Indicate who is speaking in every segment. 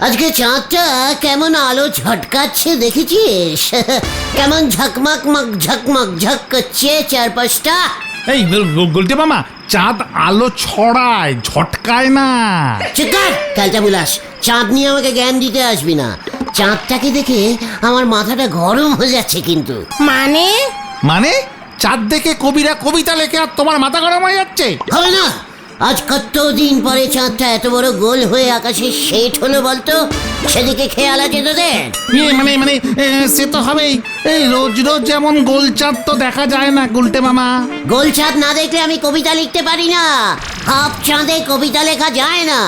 Speaker 1: আজকে চাঁদটা কেমন আলো ঝটকাচ্ছে দেখেছিস? কেমন ঝকমক ঝক করছে চারপাশটা।
Speaker 2: এই গুলটে মামা, চাঁদ আলো ছড়ায়, ঝটকায় না।
Speaker 1: চিৎকার ক্যালটা বুলাস, চাঁদ নিয়ে আমাকে জ্ঞান দিতে আসবি না। চাঁদটাকে দেখে আমার মাথাটা গরম হয়ে যাচ্ছে কিন্তু।
Speaker 2: মানে চাঁদ দেখে কবিরা কবিতা লেখে আর তোমার মাথা গরম হয়ে যাচ্ছে?
Speaker 1: হবে না, আজ কতদিন পরে চাঁদটা এত বড় গোল হয়ে আকাশে সেট হলো বলতো? সেদিকে খেয়াল আছে তোদের?
Speaker 2: মানে সে তো হবেই। এই রোজ রোজ যেমন গোল চাঁদ তো দেখা যায় না গুলটে মামা।
Speaker 1: গোল চাঁদ না দেখলে আমি কবিতা লিখতে পারি না। হাফ চাঁদে কবিতা লেখা যায় না।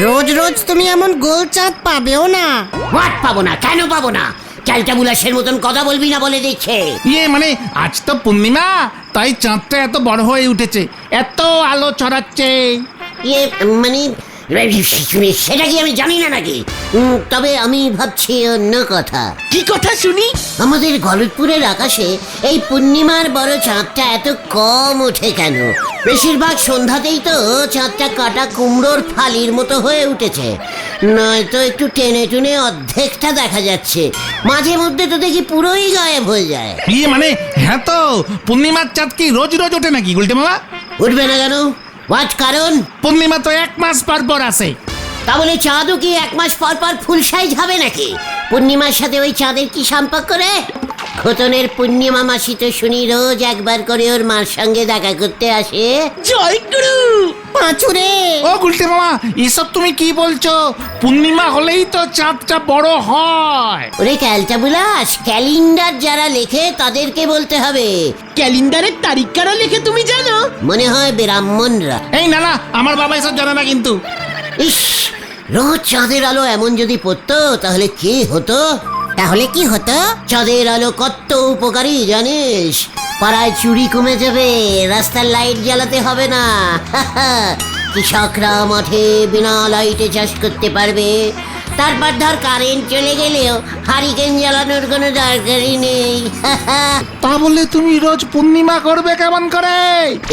Speaker 3: রোজ রোজ তুমি এমন গোল চাঁদ পাবেও না।
Speaker 1: হোয়াট পাবো না? কেন পাবো না? ক্যালটা বুলাসের মতন কথা বলবি না বলে দিচ্ছে।
Speaker 2: মানে আজ তো পূর্ণিমা, তাই চাঁদটা এত বড় হয়ে উঠেছে, এত আলো ছড়াচ্ছে।
Speaker 1: মানে সেটা কি আমি জানি না নাকি? তবে আমি ভাবছি অন্য কথা।
Speaker 3: কি কথা শুনি?
Speaker 1: আমাদের গলতপুরের আকাশে এই পূর্ণিমার বড় চাঁদটা এত কম ওঠে কেন? বেশিরভাগ সন্ধ্যাতেই তো চাঁদটা কাটা কুমড়োর ফালির মতো হয়ে উঠেছে, নয়তো একটু টেনে টুনে অর্ধেকটা দেখা যাচ্ছে। মাঝে মধ্যে তো দেখি পুরোই গায়েব হয়ে যায়।
Speaker 2: মানে হ্যাঁ, তো পূর্ণিমার চাঁদ কি রোজ রোজ ওঠে নাকি গুলটে মামা?
Speaker 1: উঠবে না কেন? হোয়াট কারণ?
Speaker 2: পূর্ণিমা তো 1 মাস পর পর আসে।
Speaker 1: তা বলে চাঁদও কি 1 মাস পর পর ফুল সাইজ হবে নাকি? পূর্ণিমার সাথে ওই চাঁদের কি সম্পর্ক রে? খোতনের পূর্ণিমা মাসি তো শুনি রোজ একবার করে ওর মার সঙ্গে দেখা করতে আসে।
Speaker 3: জয় গুরু পাঁচুরে।
Speaker 2: ও গুলটে মামা, এসব তুমি কি বলছো? পূর্ণিমা হলেই তো চাঁদটা বড় হয়।
Speaker 1: ওরে ক্যালটা বুলাস, ক্যালেন্ডার যারা লেখে তাদেরকে বলতে হবে।
Speaker 3: ক্যালেন্ডারের তারিখ কারা লেখে তুমি জানো?
Speaker 1: মনে হয় ব্রাহ্মণরা।
Speaker 2: এই না, আমার বাবা এসব জানে না কিন্তু।
Speaker 1: ইস, রোজ চাঁদের আলো এমন যদি পড়তো তাহলে কি হতো? চাঁদের আলো কত উপকারী জানিস? পাড়ায় চুরি কমে যাবে, রাস্তার লাইট জ্বালাতে হবে না, কৃষকরা মাঠে বিনা লাইটে চাষ করতে পারবে। তারপর ধর কারেন্ট চলে গেলেও হারিকেন জ্বালানোর কোনো দরকারই নেই।
Speaker 2: তা বলে তুমি রোজ পূর্ণিমা করবে কেমন করে?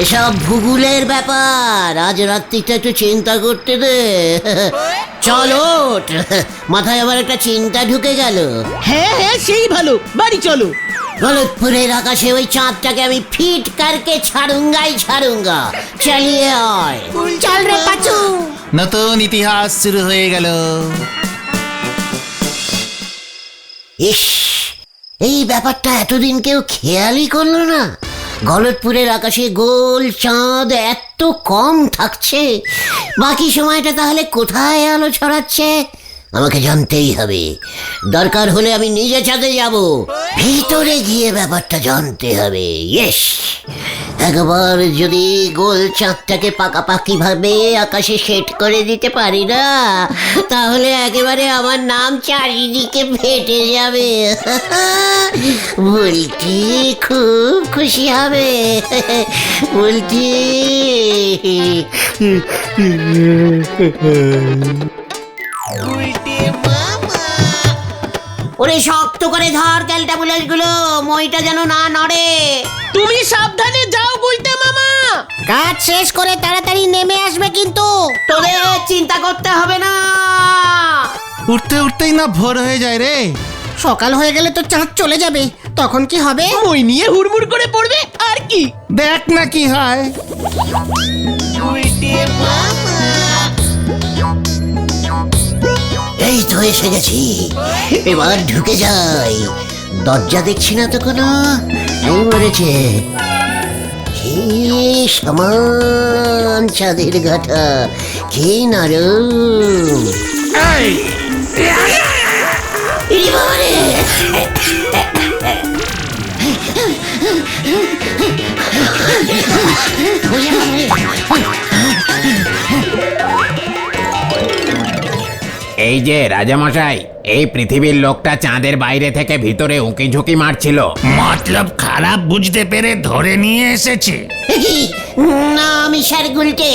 Speaker 1: এসব ভূগোলের ব্যাপার, আজ রাত্রিটা একটু চিন্তা করতে দে। চলো, মাথায় আবার একটা চিন্তা ঢুকে গেল।
Speaker 3: হ্যাঁ হ্যাঁ, সেই ভালো, বাড়ি চলো।
Speaker 1: গলতপুরের আকাশে ওই চাঁদটাকে আমি ফিট করকে ছাড়ুঙ্গা। চালিয়ে আয়।
Speaker 3: চল রে পাচু।
Speaker 2: নতুন ইতিহাস শুরু হয়ে গেল।
Speaker 1: ইস, এই ব্যাপারটা এতদিন কেউ খেয়ালই করলো না। গলতপুরের আকাশে গোল চাঁদ এত কম থাকছে, বাকি সময়টা তাহলে কোথায় আলো ছড়াচ্ছে? আমাকে জানতেই হবে। দরকার হলে আমি নিজে চাঁদে যাব, ভিতরে গিয়ে ব্যাপারটা জানতে হবে। ইয়েস, একবার যদি গোল চাঁদটাকে পাকাপাকি ভাবে আকাশে সেট করে দিতে পারি না, তাহলে একেবারে আমার নাম চারিদিকে ফেটে যাবে। বলছি খুব খুশি হবে। বলছি ওরে শক্ত করে ধর ক্যালটা বুলাস গুলো, মইটা যেন না নড়ে।
Speaker 3: তুমি সাবধানে যাও গুলটে মামা। কাজ শেষ করে তাড়াতাড়ি নেমে আসবে কিন্তু।
Speaker 1: তোদের চিন্তা করতে হবে না।
Speaker 2: উঠতে উঠতেই না ভোর হয়ে যায় রে।
Speaker 3: সকাল হয়ে গেলে তো চাঁদ চলে যাবে, তখন কি হবে? মই নিয়ে হুড়মুড় করে পড়বে আর কি।
Speaker 2: দেখ না কি হয়।
Speaker 1: এই তো এসে গেছি, এবার ঢুকে যাই। দরজা দেখছি না তো কোনো, এই মরেছে। কি সমান চাঁদের ঘাটা, কি নরম। ইরে বাবা রে!
Speaker 4: এই যে রাজামশাই, এই পৃথিবীর লোকটা চাঁদের বাইরে থেকে ভিতরে উঁকি ঝুঁকি মারছিল।
Speaker 2: মতলব খারাপ বুঝতে পেরে ধরে নিয়ে এসেছে।
Speaker 1: না, আমি স্যার গুলটে,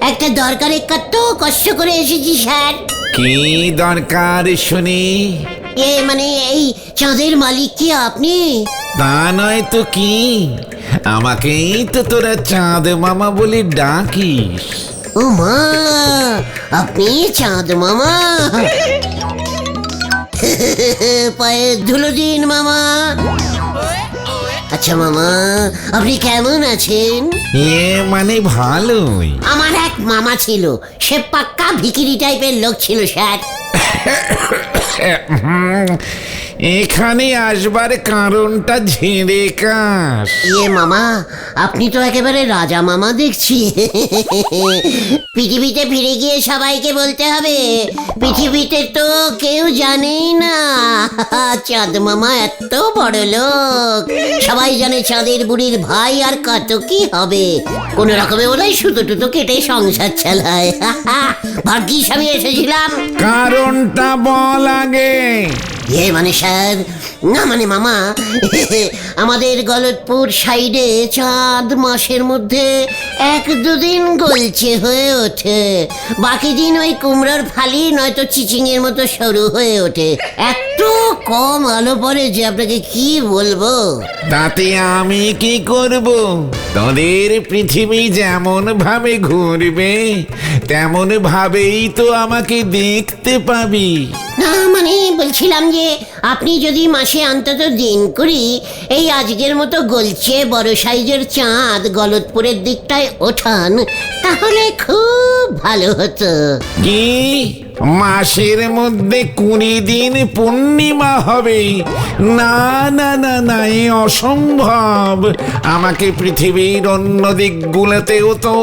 Speaker 1: একটা দরকারে কত কষ্ট করে এসেছি স্যার।
Speaker 4: কি দরকার শুনি?
Speaker 1: মানে এই চাঁদের মালিক কি আপনি?
Speaker 4: তা নয় তো কি, আমাকেই তো তোরা চাঁদ মামা বলে ডাকিস।
Speaker 1: ও মা, আপনি চাঁদ মামা। পায়ে ধুলো দিন মামা। আচ্ছা মামা, আপনি কেমন আছেন?
Speaker 2: মানে ভালোই।
Speaker 1: আমার এক মামা ছিল, সে পাক্কা ভিকিরি টাইপের লোক ছিল স্যার।
Speaker 2: এখানে আসবার কারণটা ঝেড়ে কাশ।
Speaker 1: মামা, আপনি তো একেবারে রাজা মামা দেখছি। পৃথিবীতে ফিরে গিয়ে সবাইকে বলতে হবে, পৃথিবীতে তো কেউ জানেই না চাঁদ মামা এত বড় লোক। সবাই জানে চাঁদের বুড়ির ভাই, আর কত কি হবে। কোন রকমে বলে সুতো টুতো কেটে সংসার চালায়। ভাগ্যিস আমি এসেছিলাম।
Speaker 2: কারণটা বল আগে।
Speaker 1: মানে স্যার, না মানে মামা, আমাদের গলতপুর সাইডে চাঁদ মাসের মধ্যে 1-2 দিন গলছে হয়ে ওঠে, বাকি দিন ওই কুমড়োর ফালি নয়তো চিচিংয়ের মতো সরু হয়ে ওঠে। এত কম আলো পড়ে যে আপনাকে কি বলবো।
Speaker 2: তাতে আমি কি করব? তোদের পৃথিবী যেমন ভাবে ঘুরবে তেমন ভাবেই তো আমাকে দেখতে পাবি।
Speaker 1: না মানে বলছিলাম যে আপনি যদি মাসে অন্তত দিন করি এই আজকের মতো গলছে বড় সাইজের চাঁদ গলতপুরের দিকটায় ওঠান, তাহলে খুব ভালো হতো।
Speaker 2: কি মাসের মধ্যে 20 দিন পূর্ণিমা হবে? না না না না, এ অসম্ভব। আমাকে পৃথিবীর অন্য দিকগুলোতেও তো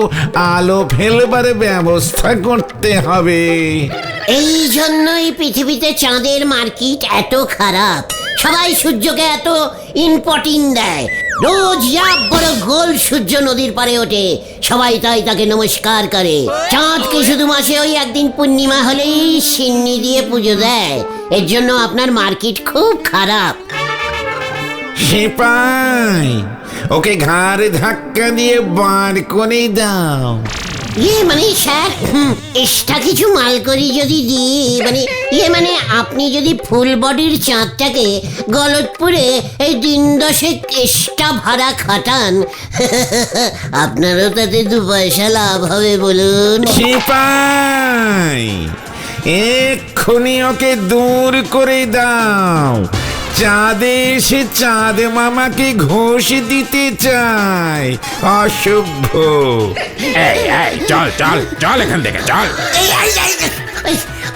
Speaker 2: আলো ফেলবার ব্যবস্থা করতে হবে।
Speaker 1: এই জন্যই পৃথিবীতে চাঁদের মার্কেট এত খারাপ। সবাই সূর্যকে এত ইম্পর্টেন্স দেয়। রোজ বড় গোল সূর্য নদীর পারে ওঠে, সবাই তাই তাকে নমস্কার করে। চাঁদকে শুধু মাসে ওই একদিন পূর্ণিমা হলেই সিন্নি দিয়ে পুজো দেয়। এর জন্য আপনার মার্কেট খুব খারাপ।
Speaker 2: সিপাই, ওকে ঘাড়ে ধাক্কা দিয়ে বার করে দাও।
Speaker 1: মানে স্যার, এক্সট্রা কিছু মাল করি যদি দিই, মানে আপনি যদি ফুল বডির চাঁদটাকে গলতপুরে এই 10 এক্সট্রা ভাড়া খাটান, আপনারও তাতে 2 পয়সা লাভ হবে বলুন।
Speaker 2: সিপাই, এক্ষুনি ওকে দূর করে দাও। চাঁদে এসে চাঁদ মামাকে ঘোষ দিতে চায়। অসভ্য।
Speaker 4: চল চল চল এখান থেকে চল।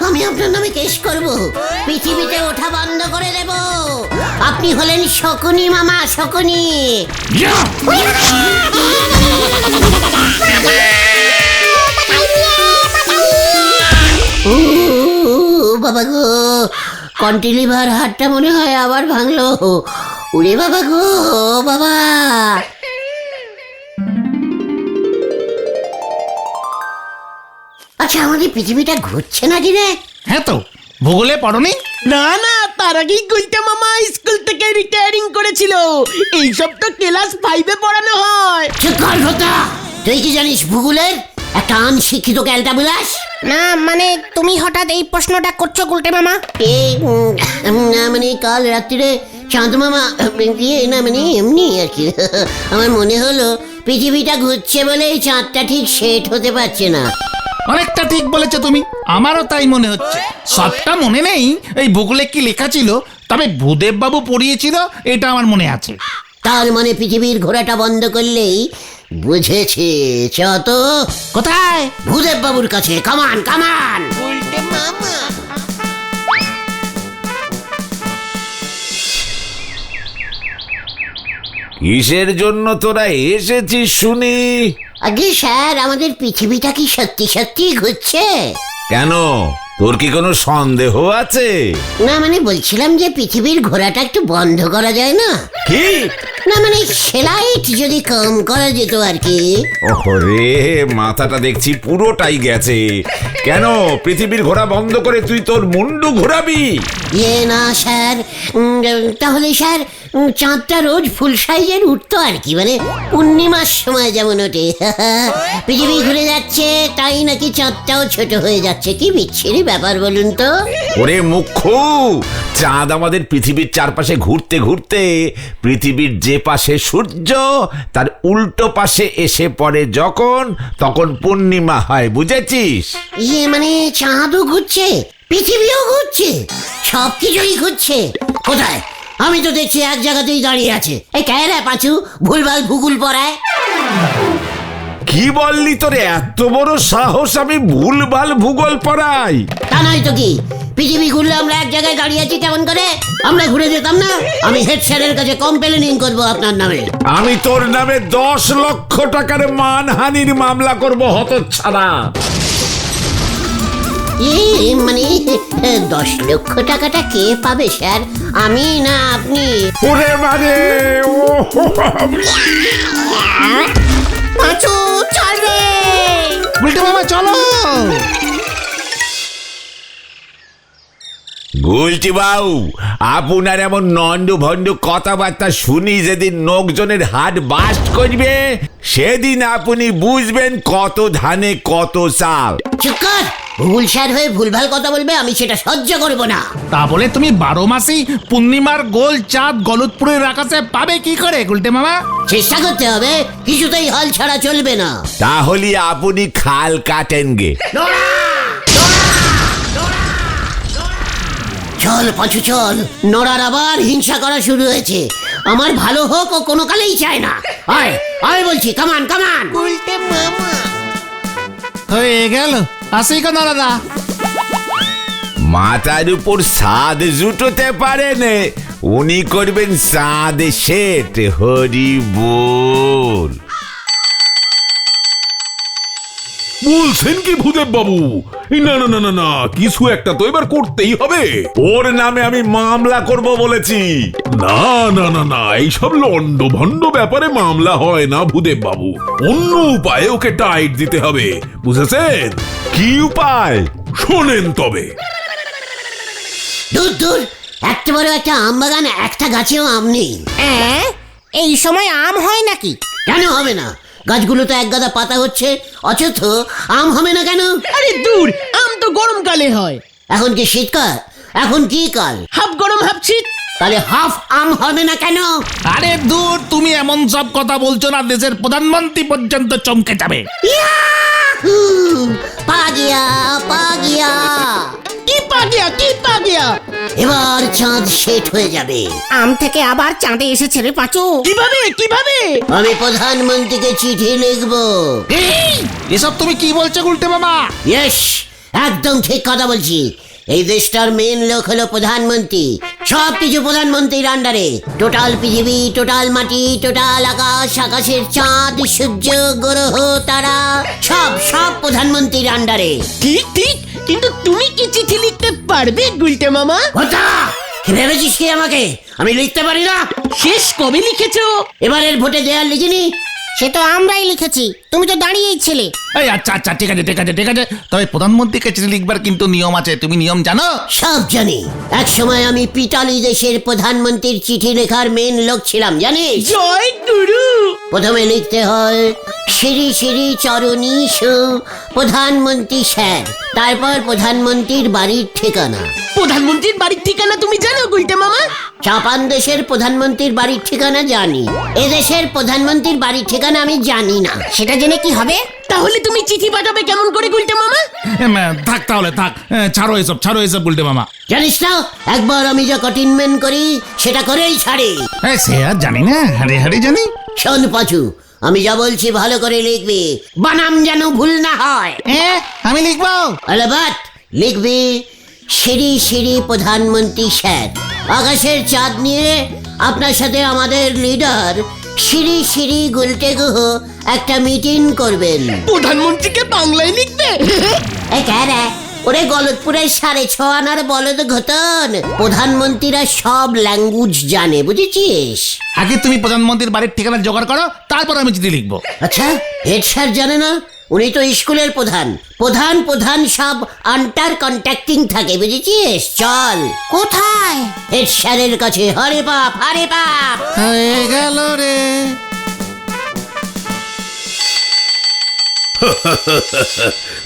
Speaker 1: আমি আপনার নামে কেস করব, পৃথিবীতে ওঠা বন্ধ করে দেব। আপনি হলেন শকুনি মামা, শকুনি। বাবা গো, কন্টিলিভার হাটটা মনে হয় আবার ভাঙলো। উড়ে বাবা গো বাবা। আচ্ছা, আমাদের পৃথিবীটা ঘুরছে নাকি রে?
Speaker 2: হ্যাঁ তো, ভূগোলে পড়নি?
Speaker 3: না না, তার আগেই গুলটা মামা স্কুল থেকে রিটায়ারিং করেছিল। এইসব তো ক্লাস 5-এ পড়ানো হয়।
Speaker 1: চুপ কর ভোতা, তুই কি জানিস ভূগোলের? একটা আনশিক্ষিত ক্যালটা বুলাস।
Speaker 3: না মানে তুমি হঠাৎ এই প্রশ্নটা করছো গুলটে মামা?
Speaker 1: এই না মানে কাল রাত্রিরে চাঁদ মামা না মানে এমনি আর কি, আমার মনে হলো পৃথিবীটা ঘুরছে বলে এই চাঁদটা ঠিক সেট হতে পারছে না।
Speaker 2: অনেকটা ঠিক বলেছো তুমি, আমারও তাই মনে হচ্ছে। সবটা মনে নেই এই ভূগোলে কি লেখা ছিল, তবে ভূদেব বাবু পড়িয়েছিল এটা আমার মনে আছে।
Speaker 1: তার মানে পৃথিবীর ঘোরাটা বন্ধ করলেই বুঝেছে। চত
Speaker 2: কোথায়?
Speaker 1: ভূদেব বাবুর কাছে। কামান কামান।
Speaker 5: কিসের জন্য তোরা এসেছিস শুনি?
Speaker 1: আগে স্যার, আমাদের পৃথিবীটা কি সত্যি সত্যি ঘুরছে?
Speaker 5: কেন, তোর কি কোনো সন্দেহ আছে?
Speaker 1: না মানে বলছিলাম যে পৃথিবীর ঘোরাটা একটু বন্ধ করা যায় না?
Speaker 5: কি?
Speaker 1: না মানে সেলাইট যদি কম করা যেত আর কি।
Speaker 5: ওরে, মাথাটা দেখছি পুরোটাই গেছে। কেন পৃথিবীর ঘোরা বন্ধ করে তুই তোর মুন্ডু ঘোরাবি?
Speaker 1: না স্যার, তাহলে স্যার চাঁদটা রোজ ফুল সাইজের উঠতো আর কি, মানে পূর্ণিমার সময় যেমন ওঠে। পৃথিবী ঘুরে যাচ্ছে তাই নাকি চাঁদটাও ছোট হয়ে যাচ্ছে। কি বিচ্ছিরি ব্যাপার বলুন তো?
Speaker 5: ওরে মুখ্য, চাঁদ আমাদের পৃথিবীর চারপাশে ঘুরতে ঘুরতে পৃথিবীর যে পাশে সূর্য তার উল্টো পাশে এসে পড়ে যখন, তখন পূর্ণিমা হয়, বুঝেছিস?
Speaker 1: ইয়ে মানে চাঁদও ঘুরছে, পৃথিবীও ঘুরছে, সবকিছুই ঘুরছে। কোথায়? আমি তো দেখছি এক জায়গাতেই দাঁড়িয়ে আছে। এই রে পাঁচু, ভুলভাল ভূগোল পড়ায়।
Speaker 5: কি বললি, তোর এত বড় সাহস আমি ভুলভাল ভূগোল পড়াই?
Speaker 1: তা নয় তো কি, পৃথিবী ঘুরলে আমরা এক জায়গায় দাঁড়িয়ে আছি কেমন করে? আমরা ঘুরে যেতাম না? আমি হেড স্যারের কাছে কমপ্লেনিং করবো আপনার নামে।
Speaker 5: আমি তোর নামে 10 লক্ষ টাকার মানহানির মামলা করব, হতচ্ছাড়া।
Speaker 1: মানে 10 লক্ষ টাকাটা কে পাবে স্যার, আমি না আপনি?
Speaker 5: ওরে মানে
Speaker 1: পাঁচু চল রে।
Speaker 2: গুলটে মামা চলো।
Speaker 5: বলছি বাবু, আপনার এমন নন্ডু ভন্ডু কথাবার্তা শুনি যেদিন লোকজনের হাট বাস্ট করবে, সেদিন আপনি বুঝবেন কত ধানে কত চাল।
Speaker 1: চুপ কর, ভুল স্যার হয়ে ভুলভাল কথা বলবে, আমি সেটা সহ্য করব না।
Speaker 2: তা বলে তুমি 12 মাসই পূর্ণিমার গোল চাঁদ গলতপুরের আকাশে পাবে কি করে গুলটে মামা?
Speaker 1: চেষ্টা করতে হবে, কিছুতেই হাল ছাড়া চলবে না।
Speaker 5: তাহলে আপনি খাল কাটেন গে।
Speaker 1: চল পাঁচু চল, নোরার আবার হিংসা করা শুরু হয়েছে। আমার ভালো হোক ও কোনো কালেই চায় না। আয় আয় বলছি, কামান কামান।
Speaker 2: হয়ে গেল, আসি কেন দাদা?
Speaker 5: মাথার উপর সাদ জুটোতে পারেন, উনি করবেন সাদ শেঠ। হরি বল।
Speaker 6: বলছেন কি ভূদেব বাবু? না না না না না, কিছু একটা তো এবার করতেই হবে।
Speaker 5: ওর নামে আমি মামলা করব বলেছি।
Speaker 6: না না না না, এইসব লন্ড ভন্ড ব্যাপারে মামলা হয় না ভূদেব বাবু। অন্য উপায়ে ওকে টাইট দিতে হবে, বুঝেছেন?
Speaker 5: কি উপায়?
Speaker 6: শোনেন তবে।
Speaker 1: দূর দূর, এত বড় একটা আম বাগান, একটা গাছেও আম নেই।
Speaker 7: এই সময় আম হয় নাকি?
Speaker 1: কেন হবে না? গাছগুলো তো এক গাদা পাতা হচ্ছে, অথচ আম হবে না কেন?
Speaker 3: আরে দূর, আম তো গরমকালে হয়।
Speaker 1: এখন কি শীতকাল? এখন কি কাল?
Speaker 3: হাফ গরম হাফ শীত।
Speaker 1: তাহলে হাফ আম হবে না কেন?
Speaker 2: আরে দূর, তুমি এমন সব কথা বলছো না, দেশের প্রধানমন্ত্রী পর্যন্ত চমকে যাবে।
Speaker 1: ইয়াহু! পা গিয়া পা গিয়া।
Speaker 3: কি পা গিয়া, কি পা গিয়া?
Speaker 1: এবার চাঁদ সেট হয়ে যাবে।
Speaker 7: আম থেকে আবার চাঁদে এসেছে রে পাঁচু।
Speaker 3: কিভাবে কিভাবে?
Speaker 1: আমি প্রধানমন্ত্রীকে চিঠি লিখবো।
Speaker 2: এসব তুমি কি বলছো গুলটে মামা?
Speaker 1: ইয়েস, একদম ঠিক কথা বলছি। এই দেশটার মেন লোক হলো প্রধানমন্ত্রী। সব কিছু প্রধানমন্ত্রীর আন্ডারে। টোটাল পৃথিবী, টোটাল মাটি, টোটাল আকাশ, আকাশের চাঁদ, সূর্য, গ্রহ, তারা, সব সব প্রধানমন্ত্রীর আন্ডারে।
Speaker 3: ঠিক ঠিক, কিন্তু তুমি কি চিঠি লিখতে পারবে গুলটে মামা?
Speaker 1: কথা কি ভেবেছিস কি আমাকে আমি লিখতে পারি না?
Speaker 3: শেষ কবে লিখেছো?
Speaker 1: এবারের ভোটে দেয়ার লিখিনি।
Speaker 7: সে তো আমরাই লিখেছি, তুমি তো দাঁড়িয়েই ছিলে।
Speaker 2: এই আচ্ছা আচ্ছা, ঠিক আছে ঠিক আছে ঠিক আছে, তবে প্রধানমন্ত্রীকে চিঠি লিখবার কিন্তু নিয়ম আছে, তুমি নিয়ম জানো?
Speaker 1: সব জানি। এক সময় আমি পিটালি দেশের প্রধানমন্ত্রীর চিঠি লেখার মেন লোক ছিলাম, জানিস?
Speaker 3: জয় গুরু।
Speaker 1: প্রথমে লিখতে হয় শ্রী শ্রী চরণীশ প্রধানমন্ত্রী স্যার, তারপর প্রধানমন্ত্রীর বাড়ির ঠিকানা।
Speaker 3: প্রধানমন্ত্রীর বাড়ির ঠিকানা তুমি জানো গুলটে মামা?
Speaker 1: জাপান দেশের প্রধানমন্ত্রীর বাড়ির ঠিকানা জানি, এদেশের প্রধানমন্ত্রীর বাড়ির ঠিকানা আমি জানি না।
Speaker 7: সেটা জেনে কি হবে?
Speaker 3: তাহলে তুমি চিঠি পাঠাবে কেমন করে গুলটে মামা?
Speaker 2: থাক তাহলে থাক, ছাড়ো এসব গুলটে মামা।
Speaker 1: জানিস না, একবার আমি যা কঠিনমেন্ট করি সেটা করেই ছাড়ি।
Speaker 2: সে আর জানি না, হারে হারে জানি।
Speaker 1: শোন পাঁচু, আমি যা বলছি ভালো করে লিখবি, বানাম যেন ভুল না হয়।
Speaker 2: আমি লিখবো।
Speaker 1: আলাবাত লিখবি শ্রী শ্রী প্রধানমন্ত্রী স্যার, আকাশের চাঁদ নিয়ে আপনার সাথে আমাদের লিডার শ্রী শ্রী গুলটে গুহ একটা মিটিং করবেন।
Speaker 3: প্রধানমন্ত্রীকে বাংলায় লিখবে?
Speaker 1: এ ক্যারে, ওরে গলতপুরের 6.5 আনার বলদ ঘটন, প্রধানমন্ত্রীরা সব ল্যাঙ্গুয়েজ জানে, বুঝেছিস?
Speaker 2: আগে তুমি প্রধানমন্ত্রীর বাড়ির ঠিকানা জোগাড় করো, তারপর আমি চিঠি লিখবো।
Speaker 1: আচ্ছা, হেড স্যার জানে না? উনি তো স্কুলের প্রধান। প্রধান সব আন্টার কন্ট্যাক্টিং থাকে, বুঝেছিস? চল।
Speaker 7: কোথায়?
Speaker 1: হেড স্যারের কাছে। হরে বাপ হরে বাপ।
Speaker 2: হয়ে গেল রে।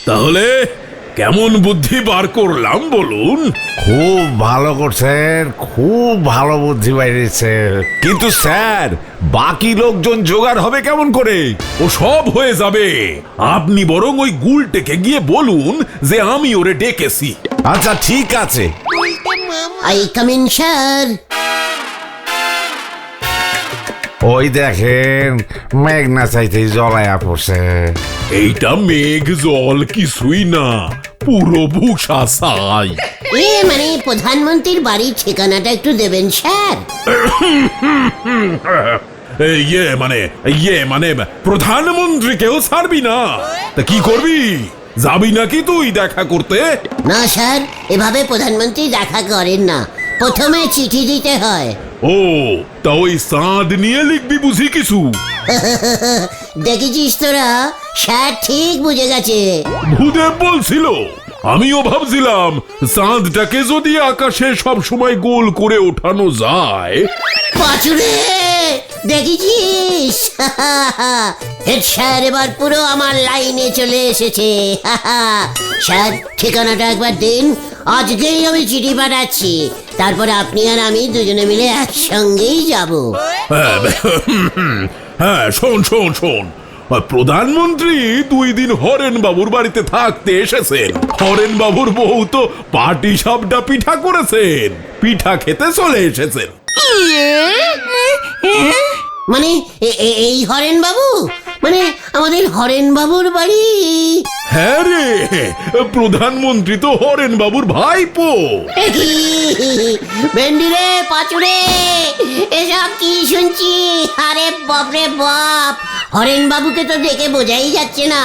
Speaker 6: তাহলে কেমন বুদ্ধি বার করলাম বলুন?
Speaker 5: খুব ভালো করছেন, খুব ভালো বুদ্ধি বাইরেছে। কিন্তু স্যার, বাকি লোকজন জোগাড় হবে কেমন করে?
Speaker 6: ও সব হয়ে যাবে। আপনি বরং ওই গুলটেকে গিয়ে বলুন যে আমি ওরে ডেকেছি।
Speaker 5: আচ্ছা ঠিক আছে।
Speaker 1: I come in sir.
Speaker 5: ওই দেখেন, মেঘনা চাইতেই জলায়া পড়ছে।
Speaker 6: এইটা মেঘ জল কিছুই না, পুরো ভূষা ছাই।
Speaker 1: মানে প্রধানমন্ত্রীর বাড়ির ঠিকানাটা একটু দেবেন স্যার।
Speaker 6: ইয়ে মানে প্রধানমন্ত্রীকেও ছাড়বি না? তা কি করবি? যাবি নাকি তুই দেখা করতে?
Speaker 1: না স্যার, এভাবে প্রধানমন্ত্রী দেখা করেন না, প্রথমে চিঠি দিতে হয়।
Speaker 6: ও, তা ওই চাঁদ নিয়ে লিখবি বুঝি কিছু?
Speaker 1: দেখেছিস তোরা, স্যার ঠিক বুঝে গেছে।
Speaker 6: ভূদেব বলছিল, আমিও ভাবছিলাম চাঁদটাকে যদি আকাশে সব সময় গোল করে ওঠানো যায়।
Speaker 1: পাচুরে, দেখেছিস? হেড স্যার এবার পুরো আমার লাইনে চলে এসেছে। স্যার, ঠিকানাটা একবার দিন, আজকেই আমি চিঠি পাঠাচ্ছি। তারপরে আপনি আর আমি দুজনে মিলে একসঙ্গেই যাব।
Speaker 6: হ্যাঁ, শোন শোন শোন, প্রধানমন্ত্রী 2 দিন হরেন বাবুর বাড়িতে থাকতে এসেছেন। হরেন বাবুর বউ তো পাটি সাপটা পিঠা করেছেন, পিঠা খেতে চলে এসেছেন।
Speaker 1: মানে এই হরেন বাবু, মানে আমাদের হরেন বাবুর বাড়ি?
Speaker 6: হ্যাঁ রে, প্রধানমন্ত্রী তো হরেন বাবুর ভাইপো।
Speaker 1: ভেন্ডি রে, পাচুরে, এসব কি শুনছি? আরে বাপরে বাপ, হরেন বাবুকে তো দেখে বোঝাই যাচ্ছে না।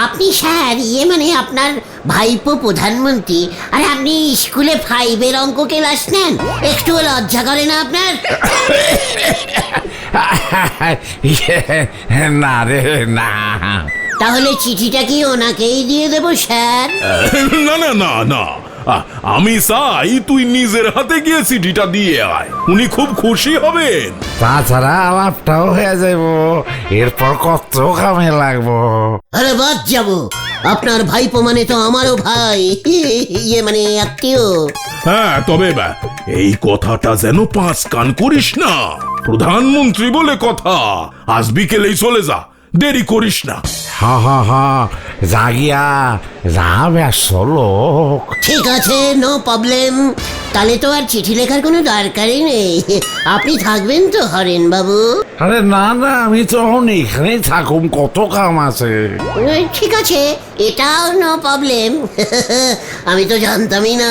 Speaker 1: আপনি স্যার, মানে আপনার ভাইপো প্রধানমন্ত্রী, আর আপনি স্কুলে 5-এর অঙ্ক ক্লাস নেন, একটু লজ্জা করে না আপনার?
Speaker 5: না রে না।
Speaker 1: তাহলে চিঠিটা কি ওনাকেই দিয়ে দেবো স্যার?
Speaker 6: না না না না, আমি চাই তুই নিজের হাতে গিয়ে চিঠিটা দিয়ে আয়, উনি খুব খুশি হবেন।
Speaker 5: তাছাড়া আলাপটাও হয়ে যাব, এরপর কত কামে লাগবো।
Speaker 1: আরে বাদ যাবো, আপনার ভাইপো মানে তো আমারও ভাই, মানে আত্মীয়।
Speaker 6: হ্যাঁ, তবে এই কথাটা যেন 5 কান করিস না। প্রধানমন্ত্রী বলে কথা, আজ বিকেলেই চলে যা, দেরি করিস না।
Speaker 5: হা জাগিয়া যা ব্যস্ত লোক।
Speaker 1: ঠিক আছে, নো প্রবলেম। তাহলে তো আর চিঠি লেখার কোনো দরকারই নেই। আপনি থাকবেন তো হরেন বাবু?
Speaker 5: আরে না না, আমি তো এখানেই থাকুম, কত কাম আছে।
Speaker 1: ঠিক আছে, এটাও নো প্রবলেম। আমি তো জানতামই না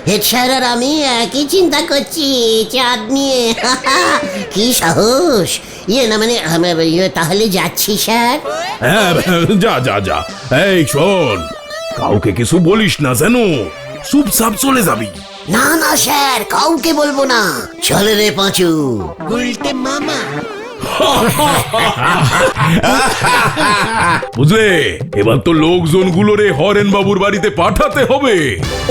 Speaker 1: হেড স্যার আর আমি একই চিন্তা করছি চাঁদ নিয়ে। কি সাহস! না মানে তাহলে যাচ্ছি স্যার।
Speaker 6: হ্যাঁ, যা যা যা। এই শোন, কাউকে কিছু বলিস না যেন, চুপচাপ চলে যাবি।
Speaker 1: না না স্যার, কাউকে বলবো না। চলে রে পাঁচু।
Speaker 6: বুঝলে, এবার তো লোকজনগুলোরে হরেন বাবুর বাড়িতে পাঠাতে হবে।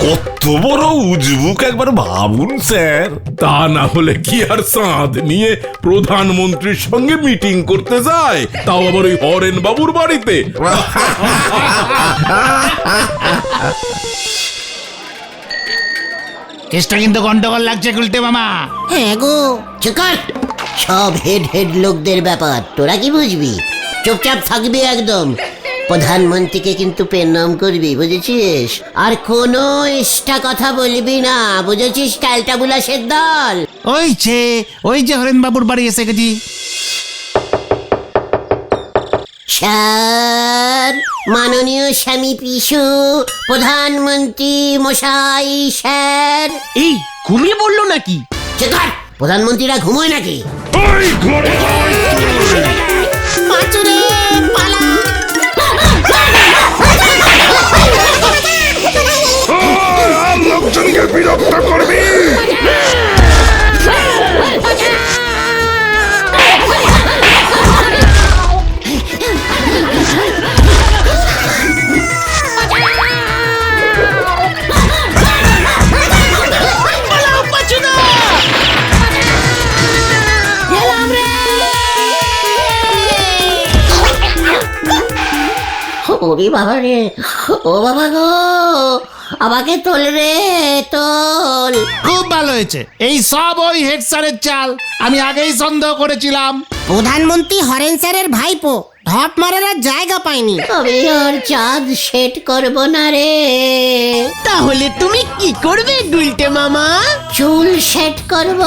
Speaker 5: কত বড় উজবুক একবার ভাবুন স্যার।
Speaker 6: তা না হলে কি আর চাঁদ নিয়ে প্রধানমন্ত্রীর সঙ্গে মিটিং করতে যায়, তাও আবার ওই হরেন বাবুর বাড়িতে।
Speaker 2: কেসটা কিন্তু গন্ডগোল লাগছে গুলটে মামা।
Speaker 7: হ্যাঁ গো।
Speaker 1: চুকার, সব হেড লোকদের ব্যাপার, তোরা কি বুঝবি? চুপচাপ থাকবি একদম। প্রধানমন্ত্রীকে কিন্তু প্রণাম করবি, বুঝেছিস? আর কোনো এক্সট্রা কথা বলবি না, বুঝেছিস? টালটা বুলাসের দল।
Speaker 2: ওই যে হরেন বাবুর বাড়ি এসে গেছি।
Speaker 1: স্যার, মাননীয় স্বামী পিসু, প্রধানমন্ত্রী মশাই স্যার।
Speaker 3: এই ঘুমিয়ে পড়লো নাকি?
Speaker 1: চুকার, প্রধানমন্ত্রীরা ঘুমোয় নাকি?
Speaker 7: পাঁচুরে পালা।
Speaker 6: লোকজনকে বিরক্ত করবি।
Speaker 1: ওরে বাবা রে, ও বাবা গো, আমাকে তোল রে, তোল।
Speaker 2: খুব ভালো হয়েছে, এই সব ওই হেড স্যারের চাল। আমি আগেই সন্দেহ করেছিলাম।
Speaker 7: প্রধানমন্ত্রী হরেন স্যারের ভাইপো ঢপ মারার আর জায়গা পায়নি।
Speaker 1: আমি আর চাঁদ সেট করব না রে,
Speaker 3: তাহলে তুমি কি করবে গুলটে মামা?
Speaker 1: চুল সেট করব।